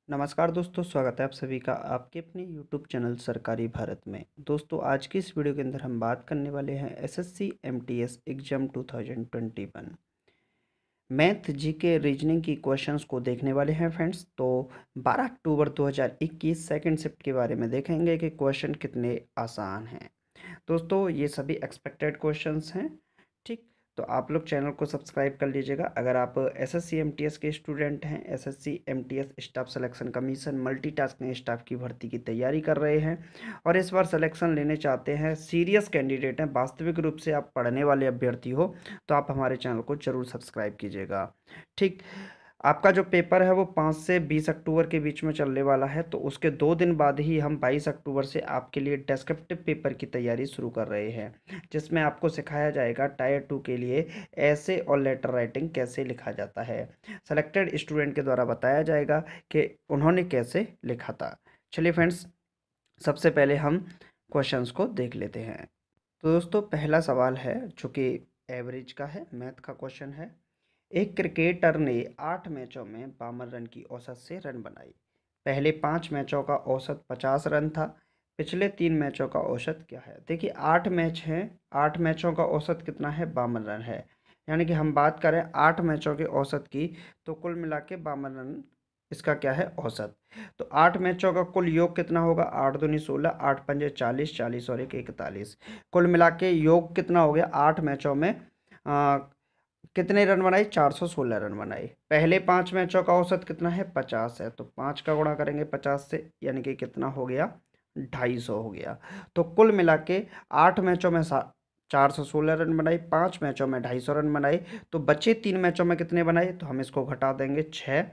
नमस्कार दोस्तों, स्वागत है आप सभी का आपके अपने यूट्यूब चैनल सरकारी भारत में। दोस्तों, आज की इस वीडियो के अंदर हम बात करने वाले हैं SSC MTS exam 2021 math GK reasoning की क्वेश्चंस को देखने वाले हैं फ्रेंड्स। तो 12 अक्टूबर 2021 सेकंड शिफ्ट के बारे में देखेंगे कि क्वेश्चन कितने आसान हैं। दोस्तों, ये सभी एक्सपेक्टेड क्वेश्चंस हैं। ठीक, तो आप लोग चैनल को सब्सक्राइब कर लीजिएगा। अगर आप एसएससी एमटीएस के स्टूडेंट हैं, SSC MTS staff selection commission multitasking staff की भर्ती की तैयारी कर रहे हैं और इस बार सिलेक्शन लेने चाहते हैं, सीरियस कैंडिडेट हैं, वास्तविक रूप से आप पढ़ने वाले अभ्यर्थी हो, तो आप हमारे चैनल को जरूर सब्सक्राइब कीजिएगा। ठीक, आपका जो पेपर है वो 5 से 20 अक्टूबर के बीच में चलने वाला है, तो उसके 2 दिन बाद ही हम 22 अक्टूबर से आपके लिए डेस्क्रिप्टिव पेपर की तैयारी शुरू कर रहे हैं, जिसमें आपको सिखाया जाएगा टायर 2 के लिए ऐसे और लेटर राइटिंग कैसे लिखा जाता है। सेलेक्टेड स्टूडेंट के द्वारा बताया जाएगा कि उन्होंने कैसे लिखा था। चलिए फ्रेंड्स, सबसे पहले हम क्वेश्चंस को देख लेते हैं। तो दोस्तों, पहला सवाल है जो कि एवरेज का है, मैथ का क्वेश्चन है। एक क्रिकेटर ने 8 मैचों में 52 रन की औसत से रन बनाई। पहले 5 मैचों का औसत 50 रन था। पिछले 3 मैचों का औसत क्या है? देखिए, 8 मैच हैं, 8 मैचों का औसत कितना है? 52 रन है। यानी कि हम बात करें 8 मैचों के औसत की, तो कुल मिला के 52 रन इसका क्या है? औसत। तो 8 मैचों का कुल योग कितना होगा? 8 दूनी 16, 8 पंजे 40, 40 और 1 41। कुल मिला के योग कितना हो गया? 8 मैचों में कितने रन बनाए? 416 रन बनाए। पहले 5 मैचों का औसत कितना है? 50 है, तो 5 का गुणा करेंगे 50 से, यानी कि कितना हो गया? 250 हो गया। तो कुल मिला के 8 मैचों में 416 रन बनाए, 5 मैचों में 250 रन बनाए। तो बचे 3 मैचों में कितने बनाए? तो हम इसको घटा देंगे 6,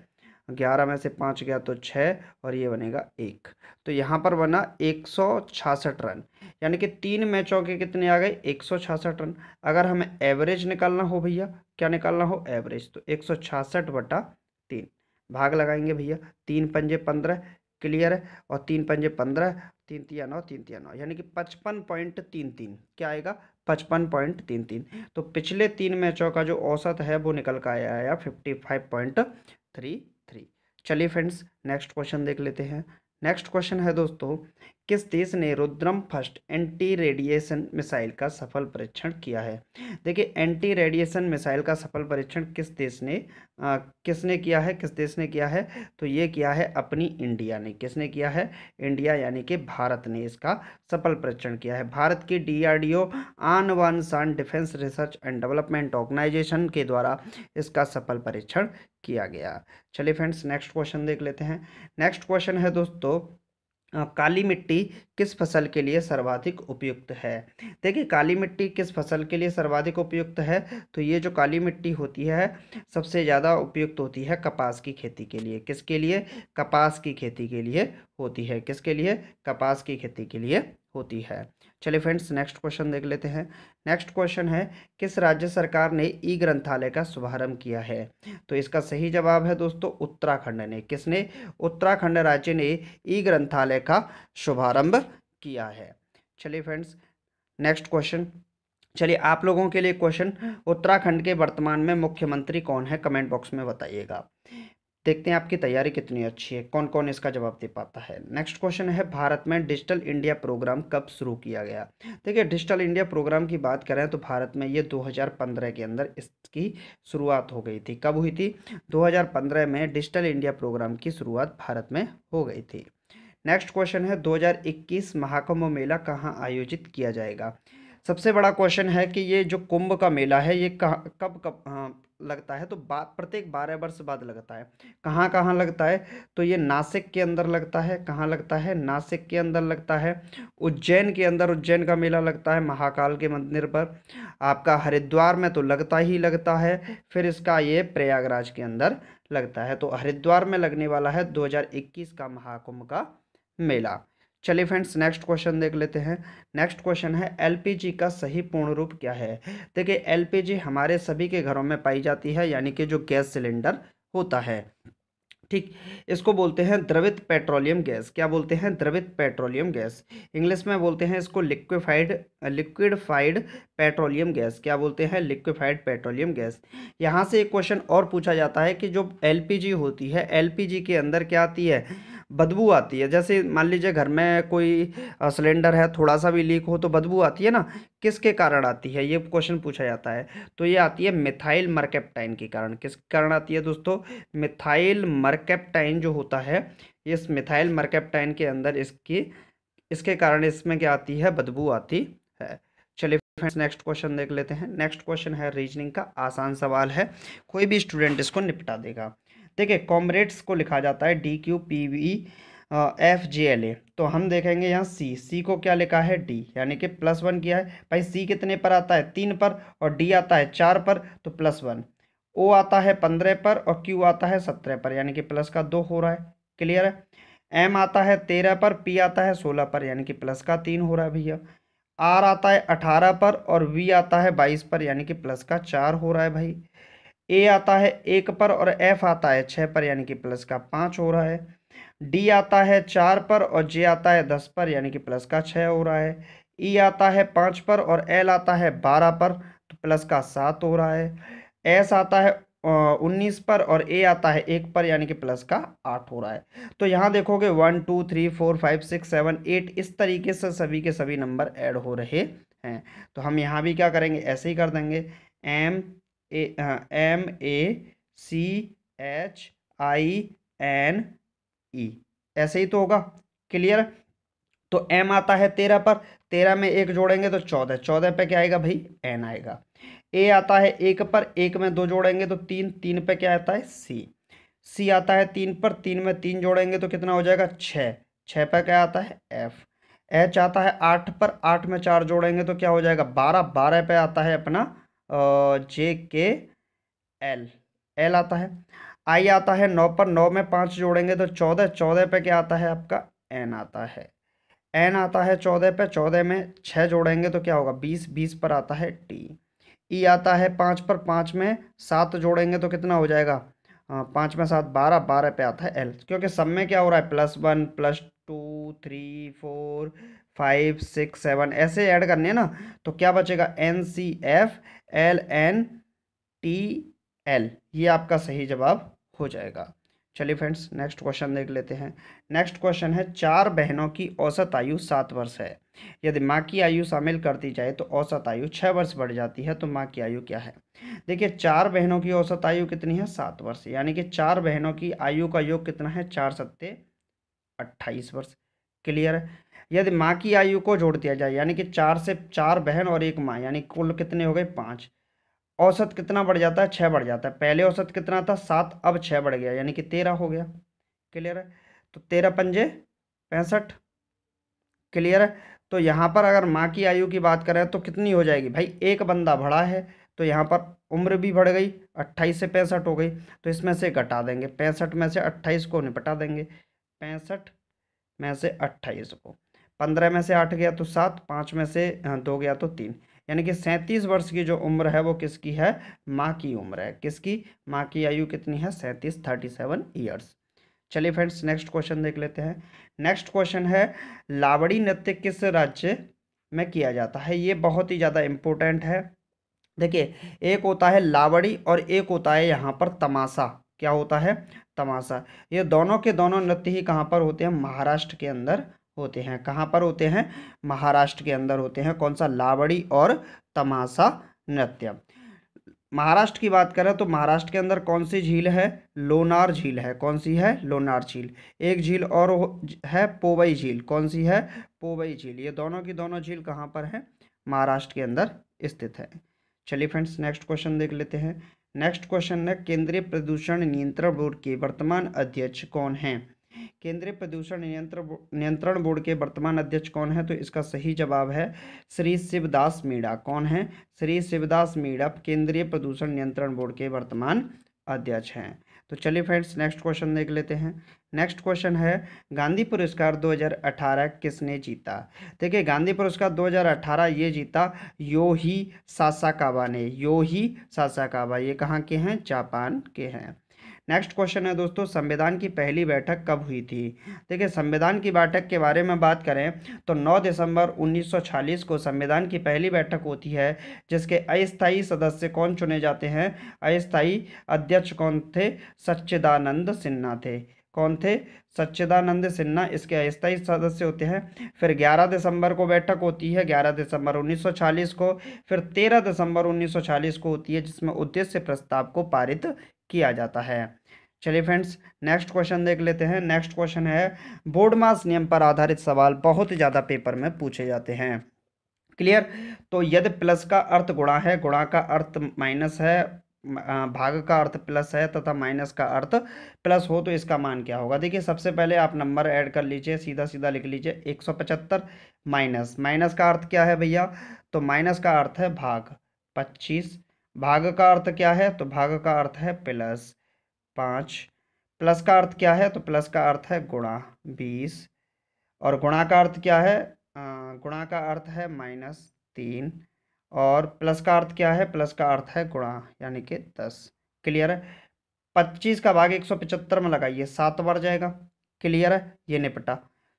11 में से 5 गया तो 6 और ये बनेगा 1। तो यहाँ पर बना 166 रन, यानी कि 3 मैचों के कितने आ गए? 166 रन। अगर हमें एवरेज निकालना हो भैया, क्या निकालना हो? एवरेज, तो 166/3 भाग लगाएंगे भैया। 3 पंजे 15, क्लियर है, और 3 पंजे 15, 3 तिया 9, 3 तिया 9, यानी कि 55.33। क्या आएगा? 55.33। तो पिछले 3 मैचों का जो औसत है वो निकल कर आया 55.33। चलिए फ्रेंड्स, नेक्स्ट क्वेश्चन देख लेते हैं। नेक्स्ट क्वेश्चन है दोस्तों, किस देश ने Rudram first anti radiation missile का सफल परीक्षण किया है? देखिए, एंटी रेडिएशन मिसाइल का सफल परीक्षण किस देश ने किसने किया है? किस देश ने किया है? तो ये किया है अपनी इंडिया ने। किसने किया है? इंडिया, यानी कि भारत ने इसका सफल परीक्षण किया है। भारत की डीआरडीओ आन वन सान defence research and development organisation के द्वारा इसका सफल परीक्षण किया गया। चलिए फ्रेंड्स, नेक्स्ट क्वेश्चन देख लेते हैं। नेक्स्ट क्वेश्चन है दोस्तों, काली मिट्टी किस फसल के लिए सर्वाधिक उपयुक्त है? देखिए, काली मिट्टी किस फसल के लिए सर्वाधिक उपयुक्त है? तो ये जो काली मिट्टी होती है, सबसे ज़्यादा उपयुक्त होती है कपास की खेती के लिए। किसके लिए? कपास की खेती के लिए होती है। किसके लिए? कपास की खेती के लिए होती है। चलिए फ्रेंड्स, नेक्स्ट क्वेश्चन देख लेते हैं। नेक्स्ट क्वेश्चन है, किस राज्य सरकार ने ई ग्रंथालय का शुभारंभ किया है? तो इसका सही जवाब है दोस्तों उत्तराखंड ने। किसने? उत्तराखंड राज्य ने ई ग्रंथालय का शुभारंभ किया है। चलिए फ्रेंड्स, नेक्स्ट क्वेश्चन। चलिए, आप लोगों के लिए क्वेश्चन, उत्तराखंड के वर्तमान में मुख्यमंत्री कौन है? कमेंट बॉक्स में बताइएगा। देखते हैं आपकी तैयारी कितनी अच्छी है, कौन कौन इसका जवाब दे पाता है। नेक्स्ट क्वेश्चन है, भारत में डिजिटल इंडिया प्रोग्राम कब शुरू किया गया? देखिए, डिजिटल इंडिया प्रोग्राम की बात करें तो भारत में ये 2015 के अंदर इसकी शुरुआत हो गई थी। कब हुई थी? 2015 में डिजिटल इंडिया प्रोग्राम की शुरुआत भारत में हो गई थी। नेक्स्ट क्वेश्चन है, 2021 महाकुंभ मेला कहाँ आयोजित किया जाएगा? सबसे बड़ा क्वेश्चन है कि ये जो कुंभ का मेला है ये कब कब लगता है? तो प्रत्येक 12 वर्ष बाद लगता है। कहाँ कहाँ लगता है? तो ये नासिक के अंदर लगता है। कहाँ लगता है? नासिक के अंदर लगता है। उज्जैन के अंदर उज्जैन का मेला लगता है महाकाल के मंदिर पर। आपका हरिद्वार में तो लगता ही लगता है। फिर इसका ये प्रयागराज के अंदर लगता है। तो हरिद्वार में लगने वाला है 2021 का महाकुंभ का मेला। चलिए फ्रेंड्स, नेक्स्ट क्वेश्चन देख लेते हैं। नेक्स्ट क्वेश्चन है, एलपीजी का सही पूर्ण रूप क्या है? देखिए, एलपीजी हमारे सभी के घरों में पाई जाती है, यानी कि जो गैस सिलेंडर होता है। ठीक, इसको बोलते हैं द्रवित पेट्रोलियम गैस। क्या बोलते हैं? द्रवित पेट्रोलियम गैस। इंग्लिश में बोलते हैं इसको लिक्विफाइड पेट्रोलियम गैस। क्या बोलते हैं? Liquefied petroleum gas. यहाँ से एक क्वेश्चन और पूछा जाता है कि जो एलपीजी होती है, एलपीजी के अंदर क्या आती है? बदबू आती है। जैसे मान लीजिए घर में कोई सिलेंडर है, थोड़ा सा भी लीक हो तो बदबू आती है ना, किसके कारण आती है? ये क्वेश्चन पूछा जाता है। तो ये आती है मिथाइल मरकैप्टाइन के कारण। किस कारण आती है दोस्तों? मिथाइल मरकैप्टाइन जो होता है, इस मिथाइल मरकैप्टाइन के अंदर इसके कारण इसमें क्या आती है? बदबू आती है। चलिए फ्रेंड्स, नेक्स्ट क्वेश्चन देख लेते हैं। नेक्स्ट क्वेश्चन है रीजनिंग का, आसान सवाल है, कोई भी स्टूडेंट इसको निपटा देगा। देखिए, कॉमरेड्स को लिखा जाता है DQPV FGLA। तो हम देखेंगे यहाँ सी को क्या लिखा है? D, यानी कि +1 किया है। भाई सी कितने पर आता है? 3 पर, और D आता है 4 पर, तो +1। O आता है 15 पर, और Q आता है 17 पर, यानी कि प्लस का 2 हो रहा है। क्लियर है? M आता है 13 पर, P आता है 16 पर, यानी कि प्लस का 3 हो रहा है भैया। R आता है 18 पर, और V आता है 22 पर, यानी कि प्लस का 4 हो रहा है भाई। A आता है 1 पर, और F आता है 6 पर, यानी कि प्लस का 5 हो रहा है। D आता है 4 पर, और J आता है 10 पर, यानी कि प्लस का 6 हो रहा है। E आता है 5 पर, और L आता है 12 पर, तो प्लस का 7 हो रहा है। S आता है 19 पर, और A आता है 1 पर, यानी कि प्लस का 8 हो रहा है। तो यहाँ देखोगे 1 2 3 4 5 6 7 8 इस तरीके से सभी के सभी नंबर ऐड हो रहे हैं। तो हम यहाँ भी क्या करेंगे? ऐसे ही कर देंगे। MACHINE, ऐसे ही तो होगा। क्लियर? तो M आता है 13 पर, 13 में 1 जोड़ेंगे तो 14, 14 पे क्या आएगा भाई? N आएगा। A आता है 1 पर, 1 में 2 जोड़ेंगे तो 3, 3 पे क्या आता है? C आता है 3 पर, 3 में 3 जोड़ेंगे तो कितना हो जाएगा? 6, 6 पे क्या आता है? F। H आता है 8 पर, 8 में 4 जोड़ेंगे तो क्या हो जाएगा? 12, 12 पे आता है अपना JKL, L आता है। I आता है 9 पर, 9 में 5 जोड़ेंगे तो 14, 14 पे क्या आता है? आपका N आता है। N आता है 14 पे, 14 में 6 जोड़ेंगे तो क्या होगा? 20, 20 पर आता है T। E आता है 5 पर, 5 में 7 जोड़ेंगे तो कितना हो जाएगा? 5 में 7 12, 12 पे आता है L। क्योंकि सब में क्या हो रहा है? +1 +2 3 4 5 6 7 ऐसे ऐड करने हैं ना, तो क्या बचेगा? NCFLNTL, ये आपका सही जवाब हो जाएगा। चलिए फ्रेंड्स, नेक्स्ट क्वेश्चन देख लेते हैं। नेक्स्ट क्वेश्चन है, 4 बहनों की औसत आयु 7 वर्ष है। यदि माँ की आयु शामिल कर दी जाए तो औसत आयु 6 वर्ष बढ़ जाती है, तो माँ की आयु क्या है? देखिए, 4 बहनों की औसत आयु कितनी है? 7 वर्ष, यानी कि 4 बहनों की आयु का योग कितना है? 4 सत्ते 28 वर्ष। क्लियर है? यदि माँ की आयु को जोड़ दिया जाए, यानी कि 4 से 4 बहन और 1 माँ, यानी कुल कितने हो गए? 5। औसत कितना बढ़ जाता है? 6 बढ़ जाता है। पहले औसत कितना था? 7, अब 6 बढ़ गया, यानी कि 13 हो गया। क्लियर है? तो 13 पंजे 65। क्लियर है? तो यहाँ पर अगर माँ की आयु की बात करें तो कितनी हो जाएगी भाई? एक बंदा बढ़ा है, तो यहाँ पर उम्र भी बढ़ गई, 28 से 65 हो गई, तो इसमें से घटा देंगे, 65 में से 28 को निपटा देंगे, 65 में से 28 को, 15 में से 8 गया तो 7, 5 में से 2 गया तो 3, यानी कि 37 वर्ष की जो उम्र है वो किसकी है? माँ की उम्र है। किसकी? माँ की आयु कितनी है? 37 ईयर्स। चलिए फ्रेंड्स, नेक्स्ट क्वेश्चन देख लेते हैं। नेक्स्ट क्वेश्चन है, लावड़ी नृत्य किस राज्य में किया जाता है? ये बहुत ही ज़्यादा इम्पोर्टेंट है। देखिए, एक होता है लावड़ी और एक होता है यहाँ पर तमाशा। क्या होता है? तमाशा। ये दोनों के दोनों नृत्य ही कहाँ पर होते हैं? महाराष्ट्र के अंदर होते हैं। कहाँ पर होते हैं? महाराष्ट्र के अंदर होते हैं। कौन सा? लावड़ी और तमाशा नृत्य। महाराष्ट्र की बात करें तो महाराष्ट्र के अंदर कौन सी झील है? लोनार झील है। कौन सी है? लोनार झील। एक झील और है पोवई झील। कौन सी है? पोवई झील। ये दोनों की दोनों झील कहाँ पर है? महाराष्ट्र के अंदर स्थित है। चलिए फ्रेंड्स, नेक्स्ट क्वेश्चन देख लेते हैं। नेक्स्ट क्वेश्चन है, केंद्रीय प्रदूषण नियंत्रण बोर्ड के वर्तमान अध्यक्ष कौन हैं? केंद्रीय प्रदूषण नियंत्रण बोर्ड के वर्तमान अध्यक्ष कौन है? तो इसका सही जवाब है श्री शिवदास मीणा। कौन है? श्री शिवदास मीणा केंद्रीय प्रदूषण नियंत्रण बोर्ड के वर्तमान अध्यक्ष हैं। तो चलिए फ्रेंड्स, नेक्स्ट क्वेश्चन देख लेते हैं। नेक्स्ट क्वेश्चन है, गांधी पुरस्कार 2018 किसने जीता? देखिए, गांधी पुरस्कार 2018 ये जीता योही सासाकावा ने। योही सासाकावा, ये कहाँ के हैं? जापान के हैं। नेक्स्ट क्वेश्चन है दोस्तों, संविधान की पहली बैठक कब हुई थी? देखिए, संविधान की बैठक के बारे में बात करें तो 9 दिसंबर 1946 को संविधान की पहली बैठक होती है, जिसके अस्थायी सदस्य कौन चुने जाते हैं? अस्थायी अध्यक्ष कौन थे? सच्चिदानंद सिन्हा थे। कौन थे? सच्चिदानंद सिन्हा इसके अस्थायी सदस्य होते हैं। फिर 11 दिसंबर को बैठक होती है, 11 दिसंबर 1946 को। फिर 13 दिसंबर 1946 को होती है, जिसमें उद्देश्य प्रस्ताव को पारित किया जाता है। चलिए फ्रेंड्स, नेक्स्ट क्वेश्चन देख लेते हैं। नेक्स्ट क्वेश्चन है, बोर्ड मास नियम पर आधारित सवाल बहुत ही ज़्यादा पेपर में पूछे जाते हैं। क्लियर? तो यदि प्लस का अर्थ गुणा है, गुणा का अर्थ माइनस है, भाग का अर्थ प्लस है तथा माइनस का अर्थ प्लस हो, तो इसका मान क्या होगा? देखिए, सबसे पहले आप नंबर ऐड कर लीजिए, सीधा सीधा लिख लीजिए 175 माइनस, माइनस का अर्थ क्या है भैया? तो माइनस का अर्थ है भाग 25, भाग का अर्थ क्या है? तो भाग का अर्थ है प्लस 5, प्लस का अर्थ क्या है? तो प्लस का अर्थ है गुणा 20, और गुणा का अर्थ क्या है? गुणा का अर्थ है -3, और प्लस का अर्थ क्या है? प्लस का अर्थ है गुणा, यानी कि 10। क्लियर है? 25 का भाग 175 में लगाइए, 7 बढ़ जाएगा। क्लियर है? ये निपटा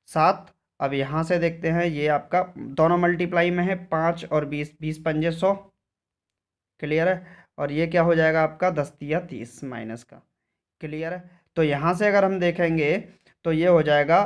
7। अब यहाँ से देखते हैं, ये आपका दोनों मल्टीप्लाई में है, 5 और 20, 20 पंजे 100। क्लियर है? और ये क्या हो जाएगा आपका? 10 तिया 30 माइनस का। क्लियर है? तो यहाँ से अगर हम देखेंगे तो ये हो जाएगा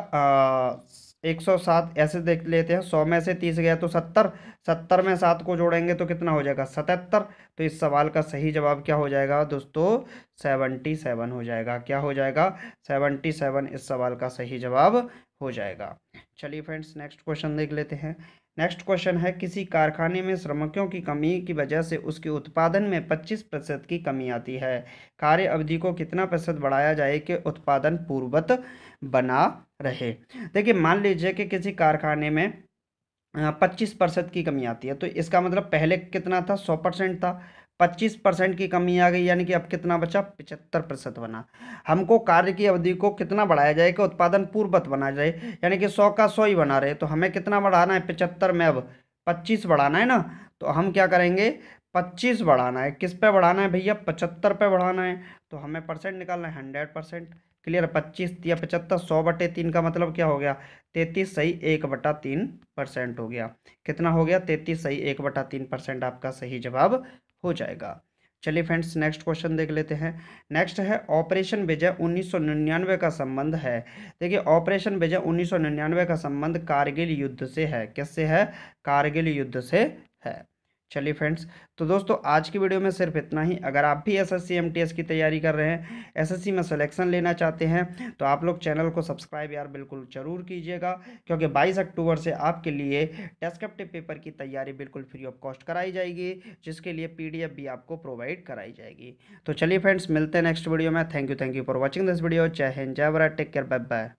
107। ऐसे देख लेते हैं, 100 में से 30 गया तो 70, 70 में 7 को जोड़ेंगे तो कितना हो जाएगा? 77। तो इस सवाल का सही जवाब क्या हो जाएगा दोस्तों? 77 हो जाएगा। क्या हो जाएगा? 77 इस सवाल का सही जवाब हो जाएगा। चलिए फ्रेंड्स, नेक्स्ट क्वेश्चन देख लेते हैं। नेक्स्ट क्वेश्चन है, किसी कारखाने में श्रमिकों की कमी की वजह से उसके उत्पादन में 25% की कमी आती है। कार्य अवधि को कितना प्रतिशत बढ़ाया जाए कि उत्पादन पूर्ववत बना रहे? देखिए, मान लीजिए कि किसी कारखाने में 25% की कमी आती है, तो इसका मतलब पहले कितना था? 100% था, 25% की कमी आ गई, यानी कि अब कितना बचा? 75% बना। हमको कार्य की अवधि को कितना बढ़ाया जाए कि उत्पादन पूर्ववत बना जाए, यानी कि 100 का 100 ही बना रहे, तो हमें कितना बढ़ाना है? 75 में अब 25 बढ़ाना है ना। तो हम क्या करेंगे? 25 बढ़ाना है। किस पे बढ़ाना है भैया? 75 पे बढ़ाना है। तो हमें परसेंट निकालना है 100%। क्लियर? 25 या 75, 100/3 का मतलब क्या हो गया? 33 सही 1/3% हो गया। कितना हो गया? 33 सही 1/3% आपका सही जवाब हो जाएगा। चलिए फ्रेंड्स, नेक्स्ट क्वेश्चन देख लेते हैं। नेक्स्ट है, ऑपरेशन विजय 1999 का संबंध है। देखिए, ऑपरेशन विजय 1999 का संबंध कारगिल युद्ध से है। किससे है? कारगिल युद्ध से है। चलिए फ्रेंड्स, तो दोस्तों आज की वीडियो में सिर्फ इतना ही। अगर आप भी एसएससी एमटीएस की तैयारी कर रहे हैं, एसएससी में सिलेक्शन लेना चाहते हैं, तो आप लोग चैनल को सब्सक्राइब यार बिल्कुल ज़रूर कीजिएगा, क्योंकि 22 अक्टूबर से आपके लिए डेस्क्रिप्टिव पेपर की तैयारी बिल्कुल फ्री ऑफ कॉस्ट कराई जाएगी, जिसके लिए पीडीएफ भी आपको प्रोवाइड कराई जाएगी। तो चलिए फ्रेंड्स, मिलते हैं नेक्स्ट वीडियो में। Thank you for watching this video. जय हिंद, जय Bharat, take care, bye bye.